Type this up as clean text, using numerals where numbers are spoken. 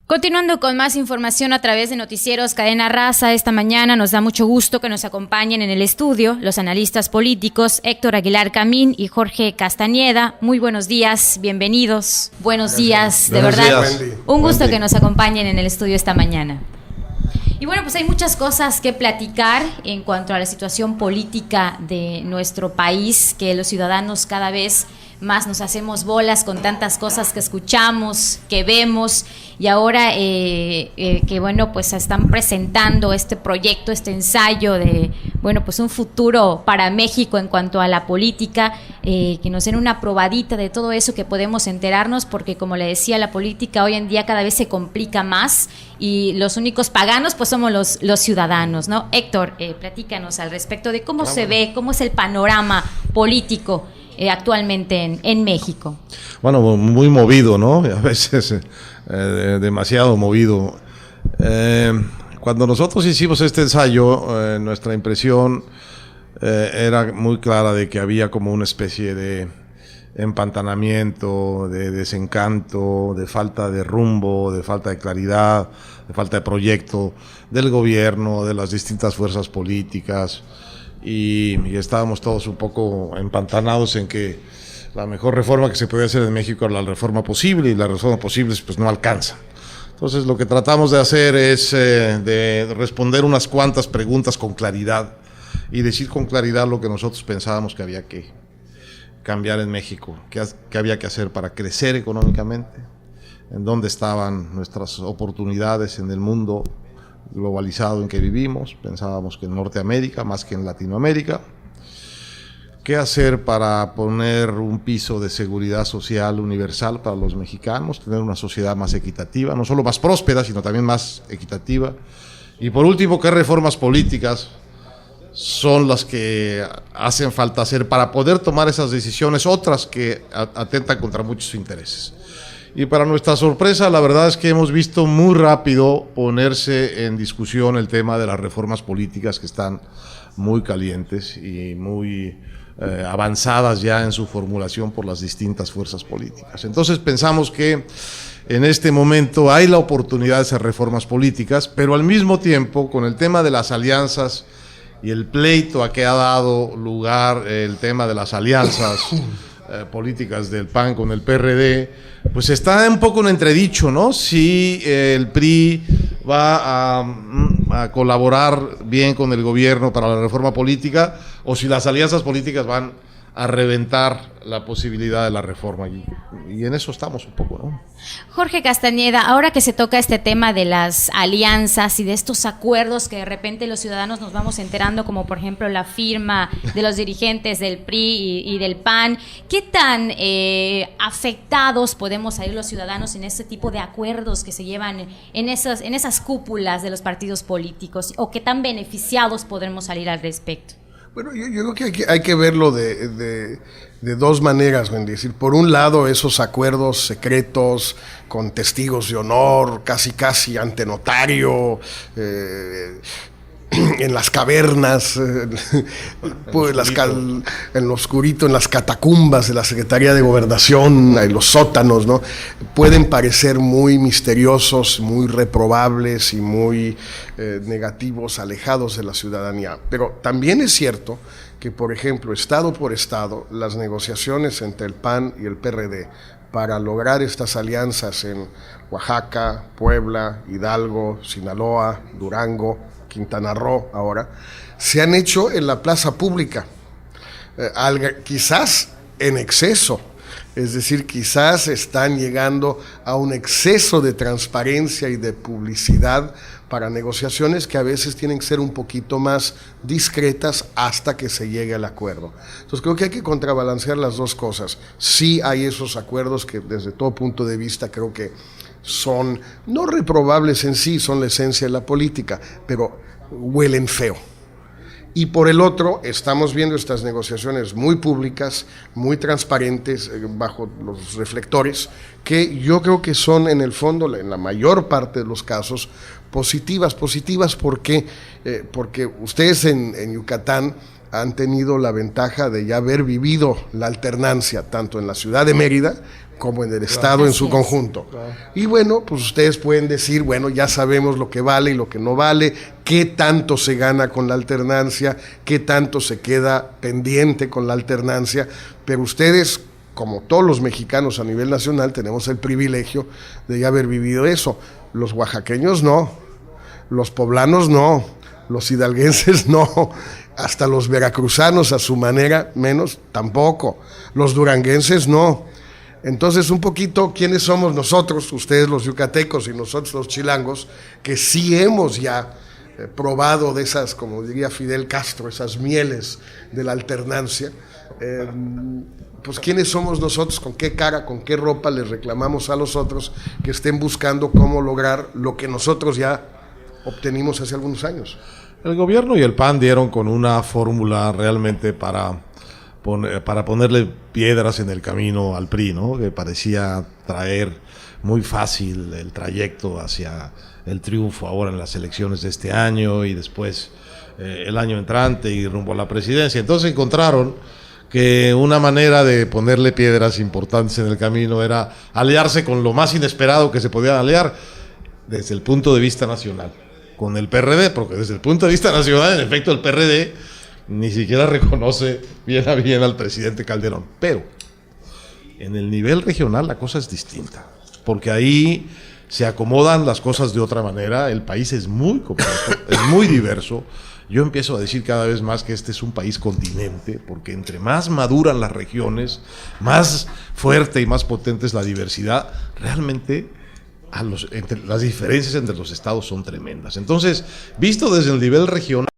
Continuando con más información a través de Noticieros Cadena Raza, esta mañana nos da mucho gusto que nos acompañen en el estudio los analistas políticos Héctor Aguilar Camín y Jorge Castañeda. Muy buenos días, bienvenidos. Buenos días, de verdad. Un gusto que nos acompañen en el estudio esta mañana. Y bueno, pues hay muchas cosas que platicar en cuanto a la situación política de nuestro país, que los ciudadanos cada vez más nos hacemos bolas con tantas cosas que escuchamos, que vemos, y ahora que bueno, pues están presentando este proyecto, este ensayo de, bueno, pues un futuro para México en cuanto a la política, que nos den una probadita de todo eso que podemos enterarnos, porque como le decía, la política hoy en día cada vez se complica más y los únicos paganos pues somos los ciudadanos, ¿no? Héctor, platícanos al respecto de cómo se ve, cómo es el panorama político actualmente en México. Bueno, muy movido, ¿no? A veces demasiado movido. Cuando nosotros hicimos este ensayo, nuestra impresión era muy clara de que había como una especie de empantanamiento, de desencanto, de falta de rumbo, de falta de claridad, de falta de proyecto del gobierno, de las distintas fuerzas políticas. Y estábamos todos un poco empantanados en que la mejor reforma que se podía hacer en México era la reforma posible, y la reforma posible pues no alcanza. Entonces lo que tratamos de hacer es de responder unas cuantas preguntas con claridad y decir con claridad lo que nosotros pensábamos que había que cambiar en México, que había que hacer para crecer económicamente, en dónde estaban nuestras oportunidades en el mundo globalizado en que vivimos. Pensábamos que en Norteamérica más que en Latinoamérica. ¿Qué hacer para poner un piso de seguridad social universal para los mexicanos? Tener una sociedad más equitativa, no solo más próspera, sino también más equitativa. Y por último, ¿qué reformas políticas son las que hacen falta hacer para poder tomar esas decisiones, otras que atentan contra muchos intereses? Y para nuestra sorpresa, la verdad es que hemos visto muy rápido ponerse en discusión el tema de las reformas políticas, que están muy calientes y muy avanzadas ya en su formulación por las distintas fuerzas políticas. Entonces pensamos que en este momento hay la oportunidad de hacer reformas políticas, pero al mismo tiempo, con el tema de las alianzas y el pleito a que ha dado lugar el tema de las alianzas políticas del PAN con el PRD, pues está un poco en entredicho, ¿no? Si el PRI va a colaborar bien con el gobierno para la reforma política, o si las alianzas políticas van a reventar la posibilidad de la reforma, y en eso estamos un poco, ¿no? Jorge Castañeda, ahora que se toca este tema de las alianzas y de estos acuerdos que de repente los ciudadanos nos vamos enterando, como por ejemplo la firma de los dirigentes del PRI y del PAN, ¿qué tan afectados podemos salir los ciudadanos en este tipo de acuerdos que se llevan en esas cúpulas de los partidos políticos, o qué tan beneficiados podremos salir al respecto? Bueno, yo creo que hay que verlo de dos maneras, Wendy. Es decir, por un lado, esos acuerdos secretos con testigos de honor, casi ante notario, en las cavernas, pues en lo oscurito, en las catacumbas de la Secretaría de Gobernación, en los sótanos, ¿no? Pueden parecer muy misteriosos, muy reprobables y muy negativos, alejados de la ciudadanía. Pero también es cierto que, por ejemplo, estado por estado, las negociaciones entre el PAN y el PRD para lograr estas alianzas en Oaxaca, Puebla, Hidalgo, Sinaloa, Durango, Quintana Roo ahora, se han hecho en la plaza pública, quizás en exceso, es decir, quizás están llegando a un exceso de transparencia y de publicidad para negociaciones que a veces tienen que ser un poquito más discretas hasta que se llegue al acuerdo. Entonces creo que hay que contrabalancear las dos cosas. Sí hay esos acuerdos que desde todo punto de vista creo que son no reprobables en sí, son la esencia de la política, pero huelen feo. Y por el otro, estamos viendo estas negociaciones muy públicas, muy transparentes, bajo los reflectores, que yo creo que son en el fondo, en la mayor parte de los casos, positivas porque ustedes en Yucatán han tenido la ventaja de ya haber vivido la alternancia, tanto en la ciudad de Mérida como en el Estado en su conjunto. Y bueno, pues ustedes pueden decir, bueno, ya sabemos lo que vale y lo que no vale, qué tanto se gana con la alternancia, qué tanto se queda pendiente con la alternancia, pero ustedes, como todos los mexicanos a nivel nacional, tenemos el privilegio de ya haber vivido eso. Los oaxaqueños no, los poblanos no, los hidalguenses no, hasta los veracruzanos a su manera menos tampoco, los duranguenses no. Entonces, un poquito, ¿quiénes somos nosotros, ustedes los yucatecos y nosotros los chilangos, que sí hemos ya probado de esas, como diría Fidel Castro, esas mieles de la alternancia? Pues ¿quiénes somos nosotros? ¿Con qué cara, con qué ropa les reclamamos a los otros que estén buscando cómo lograr lo que nosotros ya obtenimos hace algunos años? El gobierno y el PAN dieron con una fórmula realmente para ponerle piedras en el camino al PRI, ¿no? Que parecía traer muy fácil el trayecto hacia el triunfo ahora en las elecciones de este año y después el año entrante y rumbo a la presidencia. Entonces encontraron que una manera de ponerle piedras importantes en el camino era aliarse con lo más inesperado que se podía aliar desde el punto de vista nacional, con el PRD, porque desde el punto de vista nacional, en efecto, el PRD ni siquiera reconoce bien a bien al presidente Calderón. Pero en el nivel regional la cosa es distinta, porque ahí se acomodan las cosas de otra manera. El país es muy complejo, es muy diverso. Yo empiezo a decir cada vez más que este es un país continente, porque entre más maduran las regiones, más fuerte y más potente es la diversidad. Realmente las diferencias entre los estados son tremendas. Entonces, visto desde el nivel regional,